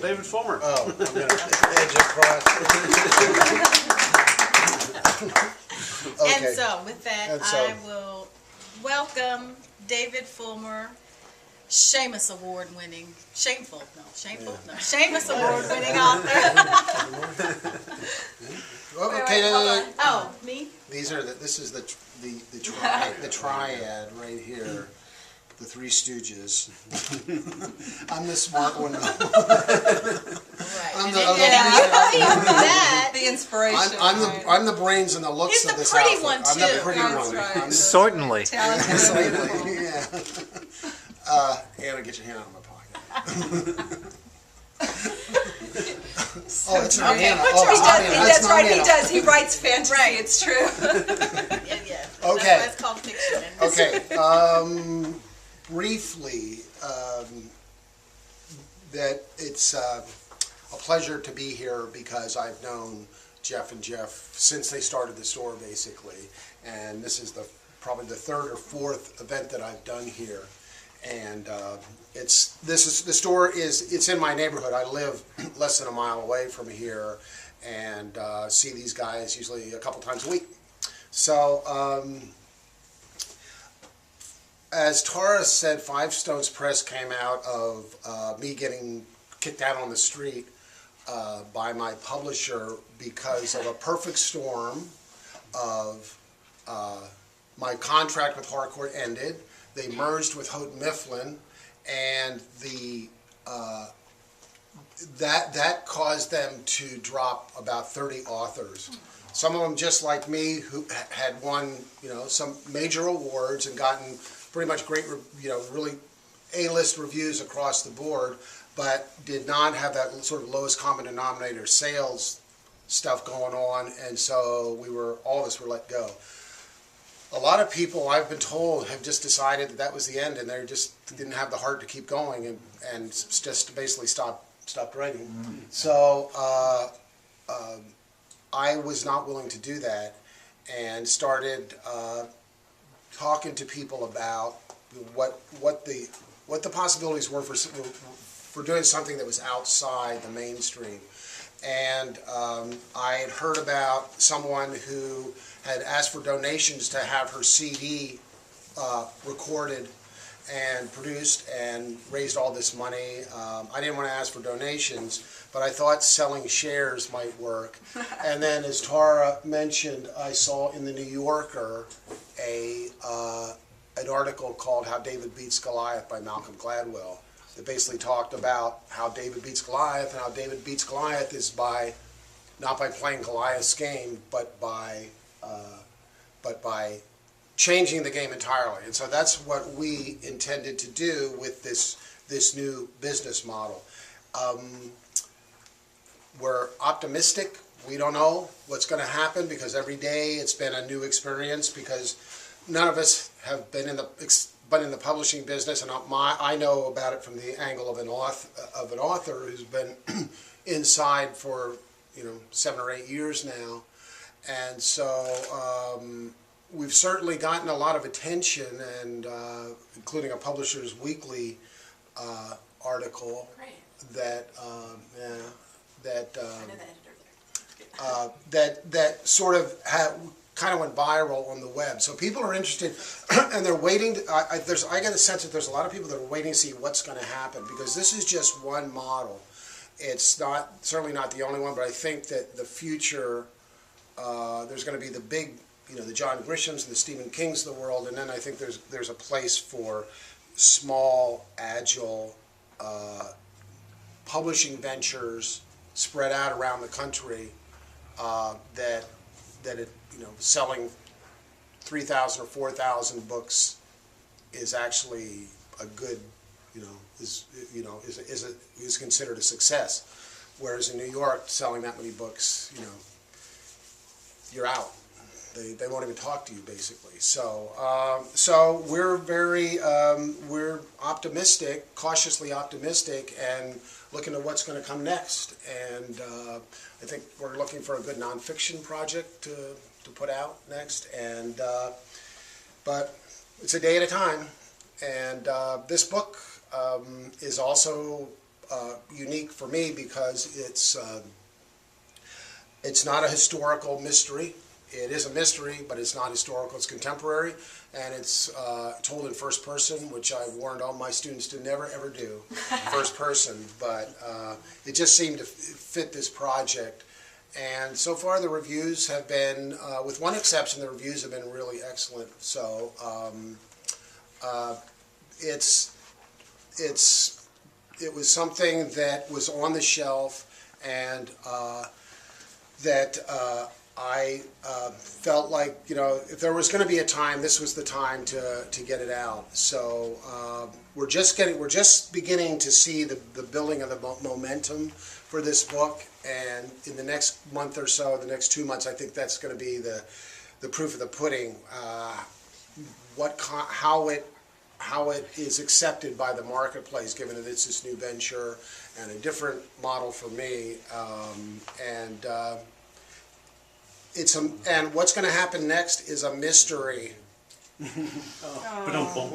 David Fulmer. Oh, I'm going to edge across. Okay. And so, with that, And so- I will welcome David Fulmer, Seamus Award-winning, Shamefull Award-winning author. Okay, no. Oh, me? This is the triad right here. The Three Stooges. I'm the smart one. Right. I'm And the- then I'm the- you that. The inspiration. I'm the brains and the looks He's of the this pretty outfit. one, I'm the too. pretty That's one. right. I'm the- Certainly. Talented. Slightly, yeah. Anna, get your hand out of my pocket. Oh, it's not Okay. Anna. He Oh, it's not Anna. That's does, not right, he Anna. does. He writes fantasy, Right. it's true. Yeah. Okay. That's called fiction. Okay, briefly, that it's a pleasure to be here because I've known Jeff and Jeff since they started the store, basically, and this is probably the third or fourth event that I've done here, and the store is in my neighborhood. I live less than a mile away from here, and see these guys usually a couple times a week. So. As Tara said, Five Stones Press came out of me getting kicked out on the street by my publisher because of a perfect storm of my contract with Harcourt ended. They merged with Houghton Mifflin, and that caused them to drop about 30 authors. Some of them, just like me, who had won, some major awards and gotten pretty much great, really A-list reviews across the board, but did not have that sort of lowest common denominator sales stuff going on, and so all of us were let go. A lot of people, I've been told, have just decided that was the end, and they just didn't have the heart to keep going, and just basically stopped writing. Mm-hmm. So I was not willing to do that, and started talking to people about what the possibilities were for doing something that was outside the mainstream. And I had heard about someone who had asked for donations to have her CD recorded and produced and raised all this money. I didn't want to ask for donations, but I thought selling shares might work. And then, as Tara mentioned, I saw in the New Yorker an article called "How David Beats Goliath" by Malcolm Gladwell. That basically talked about how David beats Goliath, and how David beats Goliath is not by playing Goliath's game, but by changing the game entirely. And so that's what we intended to do with this new business model. We're optimistic. We don't know what's going to happen, because every day it's been a new experience, because none of us have been in the publishing business, and I know about it from the angle of an author who's been inside for 7 or 8 years now. And so we've certainly gotten a lot of attention, and including a Publishers Weekly article that that sort of kind of went viral on the web. So people are interested, and they're waiting. I get a sense that there's a lot of people that are waiting to see what's going to happen, because this is just one model. It's certainly not the only one, but I think that the future, there's going to be the big, the John Grishams and the Stephen Kings of the world, and then I think there's a place for small, agile publishing ventures spread out around the country that selling 3,000 or 4,000 books is actually a good, is considered a success. Whereas in New York, selling that many books, you're out. They won't even talk to you, basically. So we're we're optimistic, cautiously optimistic, and looking at what's going to come next. And I think we're looking for a good nonfiction project to put out next. And but it's a day at a time. And this book is also unique for me because it's not a historical mystery. It is a mystery, but it's not historical. It's contemporary, and it's told in first person, which I've warned all my students to never ever do, first person. But it just seemed to fit this project. And so far the reviews have been, with one exception, the reviews have been really excellent. So it was something that was on the shelf, and that I felt like, you know, if there was going to be a time, this was the time to get it out. So we're just beginning to see the building of the momentum for this book, and in the next month or so, the next 2 months, I think that's going to be the proof of the pudding. How it is accepted by the marketplace, given that it's this new venture and a different model for me, and what's going to happen next is a mystery. Ba-dum-bum.